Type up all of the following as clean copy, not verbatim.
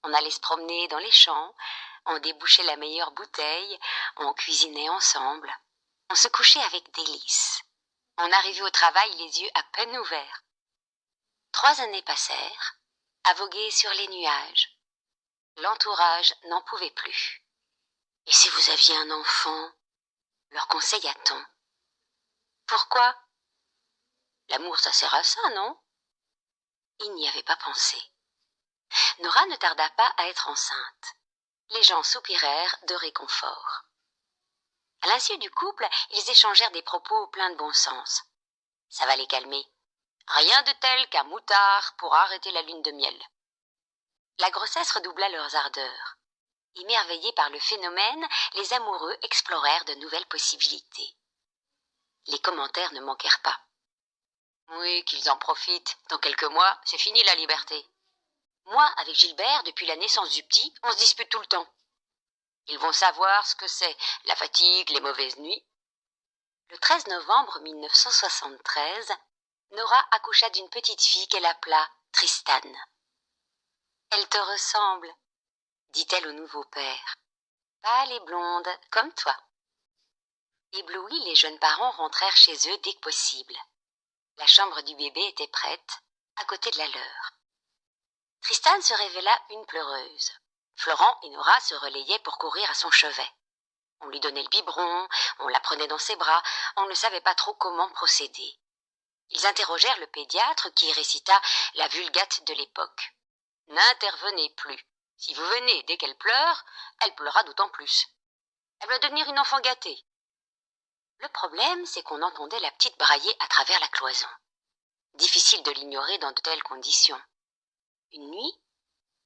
On allait se promener dans les champs, on débouchait la meilleure bouteille, on cuisinait ensemble. On se couchait avec délice. On arrivait au travail les yeux à peine ouverts. 3 années passèrent, à voguer sur les nuages. L'entourage n'en pouvait plus. Et si vous aviez un enfant, leur conseilla-t-on. Pourquoi? L'amour, ça sert à ça, non? Il n'y avait pas pensé. Nora ne tarda pas à être enceinte. Les gens soupirèrent de réconfort. À l'insu du couple, ils échangèrent des propos pleins de bon sens. Ça va les calmer. Rien de tel qu'un moutard pour arrêter la lune de miel. La grossesse redoubla leurs ardeurs. Émerveillés par le phénomène, les amoureux explorèrent de nouvelles possibilités. Les commentaires ne manquèrent pas. Oui, qu'ils en profitent. Dans quelques mois, c'est fini la liberté. Moi, avec Gilbert, depuis la naissance du petit, on se dispute tout le temps. Ils vont savoir ce que c'est, la fatigue, les mauvaises nuits. Le 13 novembre 1973, Nora accoucha d'une petite fille qu'elle appela Tristan. « Elle te ressemble, dit-elle au nouveau père. Pâle et blonde, comme toi. » Éblouis, les jeunes parents rentrèrent chez eux dès que possible. La chambre du bébé était prête, à côté de la leur. Tristan se révéla une pleureuse. Florent et Nora se relayaient pour courir à son chevet. On lui donnait le biberon, on la prenait dans ses bras, on ne savait pas trop comment procéder. Ils interrogèrent le pédiatre qui récita la vulgate de l'époque. « N'intervenez plus. Si vous venez dès qu'elle pleurera d'autant plus. Elle va devenir une enfant gâtée. » Le problème, c'est qu'on entendait la petite brailler à travers la cloison. Difficile de l'ignorer dans de telles conditions. Une nuit,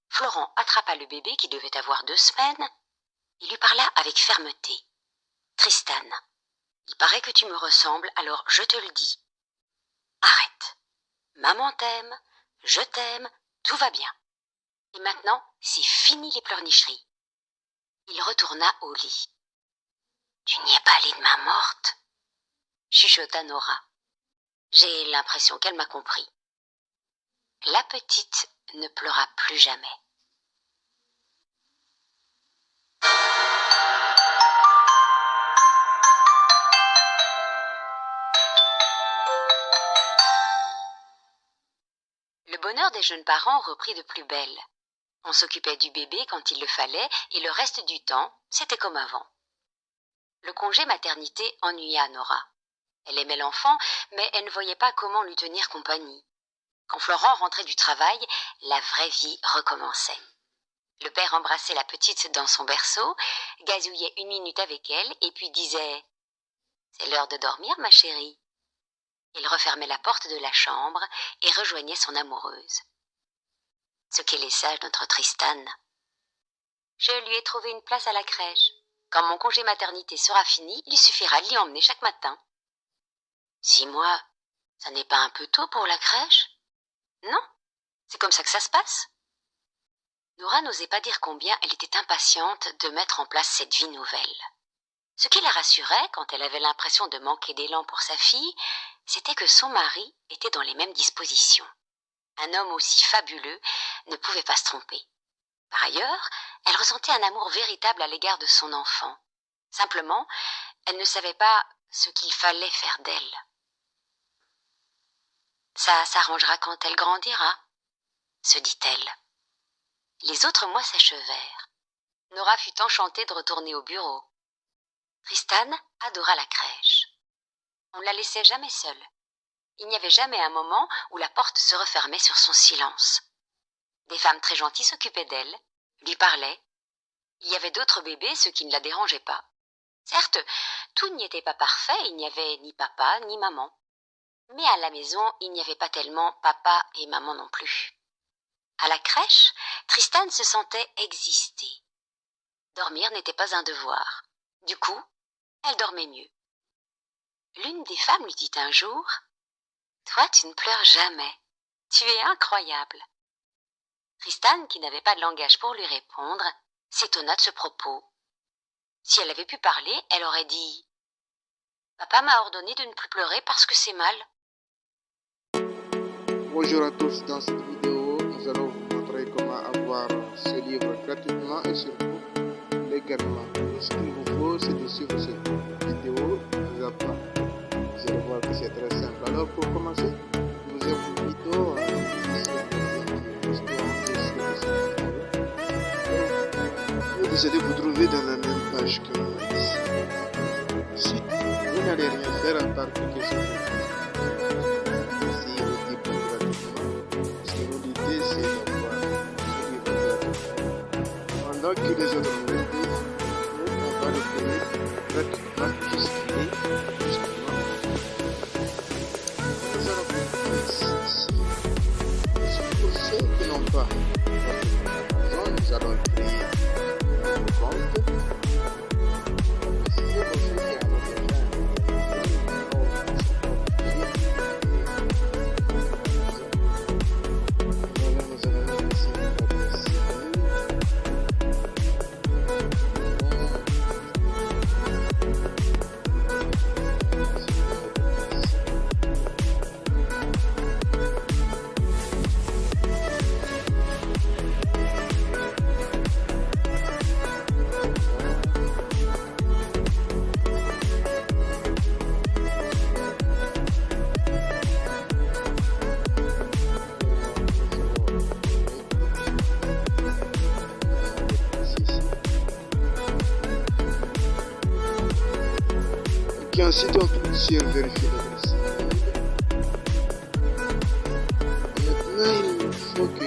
Florent attrapa le bébé qui devait avoir 2 semaines et lui parla avec fermeté. « Tristan, il paraît que tu me ressembles, alors je te le dis. Arrête. Maman t'aime, je t'aime, tout va bien. Et maintenant, c'est fini les pleurnicheries. » Il retourna au lit. « Tu n'y es pas allé de main morte ?» chuchota Nora. J'ai l'impression qu'elle m'a compris. La petite ne pleura plus jamais. Le bonheur des jeunes parents reprit de plus belle. On s'occupait du bébé quand il le fallait et le reste du temps, c'était comme avant. Le congé maternité ennuya Nora. Elle aimait l'enfant, mais elle ne voyait pas comment lui tenir compagnie. Quand Florent rentrait du travail, la vraie vie recommençait. Le père embrassait la petite dans son berceau, gazouillait 1 minute avec elle et puis disait « C'est l'heure de dormir, ma chérie ». Il refermait la porte de la chambre et rejoignait son amoureuse. Ce qu'elle est sage, notre Tristan. Je lui ai trouvé une place à la crèche. Quand mon congé maternité sera fini, il suffira de l'y emmener chaque matin. 6 mois, ça n'est pas un peu tôt pour la crèche? Non, c'est comme ça que ça se passe. Nora n'osait pas dire combien elle était impatiente de mettre en place cette vie nouvelle. Ce qui la rassurait quand elle avait l'impression de manquer d'élan pour sa fille, c'était que son mari était dans les mêmes dispositions. Un homme aussi fabuleux ne pouvait pas se tromper. Par ailleurs, elle ressentait un amour véritable à l'égard de son enfant. Simplement, elle ne savait pas ce qu'il fallait faire d'elle. Ça s'arrangera quand elle grandira, se dit-elle. Les autres mois s'achevèrent. Nora fut enchantée de retourner au bureau. Tristan adora la crèche. On ne la laissait jamais seule. Il n'y avait jamais un moment où la porte se refermait sur son silence. Des femmes très gentilles s'occupaient d'elle, lui parlaient. Il y avait d'autres bébés, ce qui ne la dérangeait pas. Certes, tout n'y était pas parfait, il n'y avait ni papa ni maman. Mais à la maison, il n'y avait pas tellement papa et maman non plus. À la crèche, Tristan se sentait exister. Dormir n'était pas un devoir. Du coup, elle dormait mieux. L'une des femmes lui dit un jour « Toi, tu ne pleures jamais. Tu es incroyable. » Tristan, qui n'avait pas de langage pour lui répondre, s'étonna de ce propos. Si elle avait pu parler, elle aurait dit « Papa m'a ordonné de ne plus pleurer parce que c'est mal. » Bonjour à tous, dans cette vidéo, nous allons vous montrer comment avoir recevoir ce livre gratuitement et surtout légalement. Tout ce qu'il vous faut, c'est de suivre cette vidéo. Vous allez voir que c'est très simple. Alors pour commencer, je vous invite vous allez vous trouver dans la même page que moi ici. Si vous n'allez rien faire à part cliquer sur essayer le livre gratuitement, parce que l'idée c'est d'avoir ce livre gratuitement. Pendant que les autres nous le disent, on va le payer gratuitement puisqu'il est justement. Nous allons faire ici. Pour ceux qui n'ont pas Amazon, nous allons créer un compte. Si vous faites déjà ensuite on clique sur vérifier l'adresse. Maintenant il faut que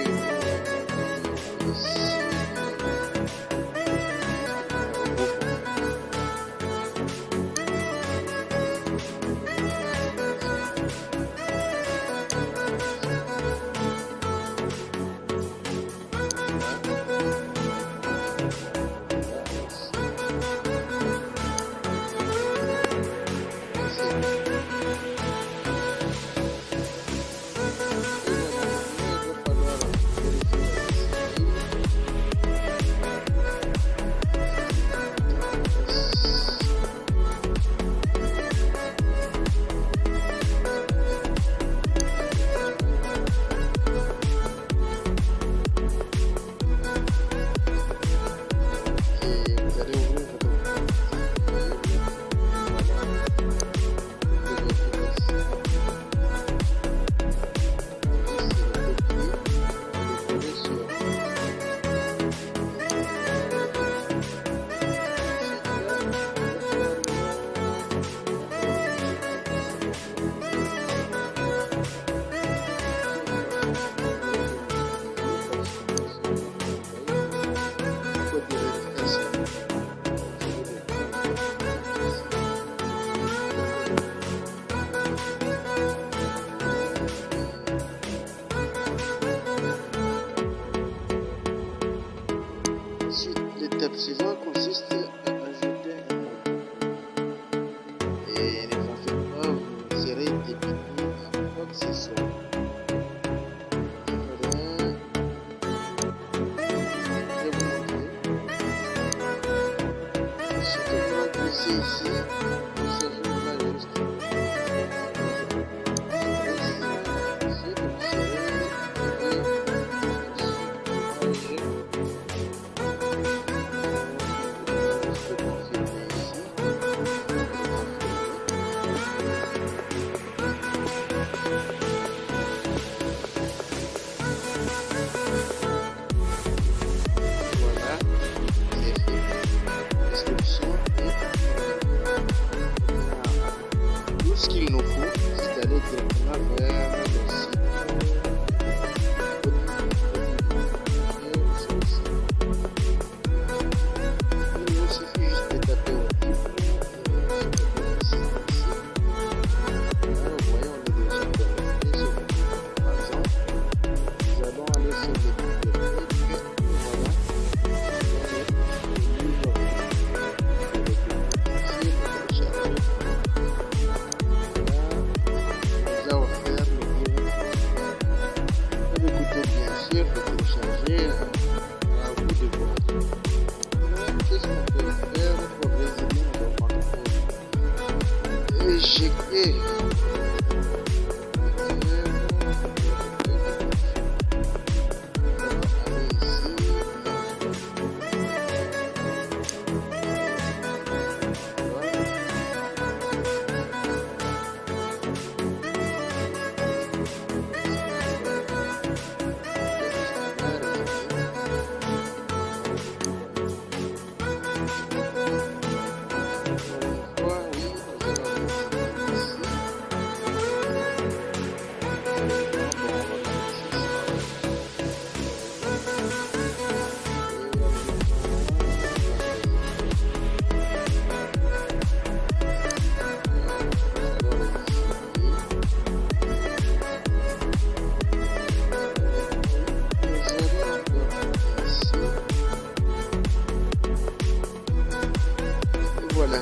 l'étape suivante consiste à ajouter un mot. Et ne vous faites pas, vous serez débité à quoi que ce soit. Voilà. Je vais vous montrer. Ce que vous remplissez ici, vous serez là juste. Ici, vous serez tout ce qu'il nous faut, c'est d'aller directement vers le site. Il nous suffit juste de taper au livre. Vous voyez, on est déjà connecté sur le livre. Par exemple, nous allons aller sur le bibliothèque. Voilà. Le livre. Bien sûr, de télécharger à vous de voir. Qu'est-ce qu'on peut faire pour résumer nos contrôles? Éjecter. Allez ici.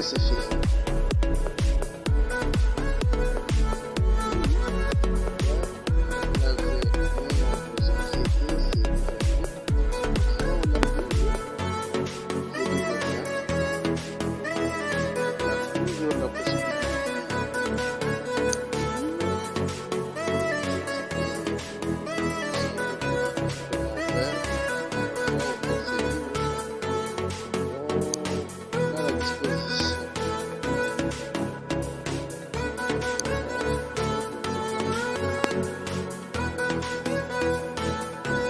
ça c'est fait.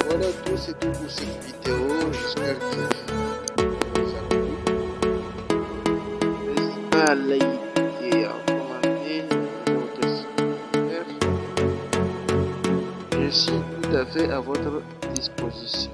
Voilà tout, c'est tout pour cette vidéo. J'espère que vous a plu. N'hésitez pas à liker et à commenter votre commentaire. Je suis tout à fait à votre disposition.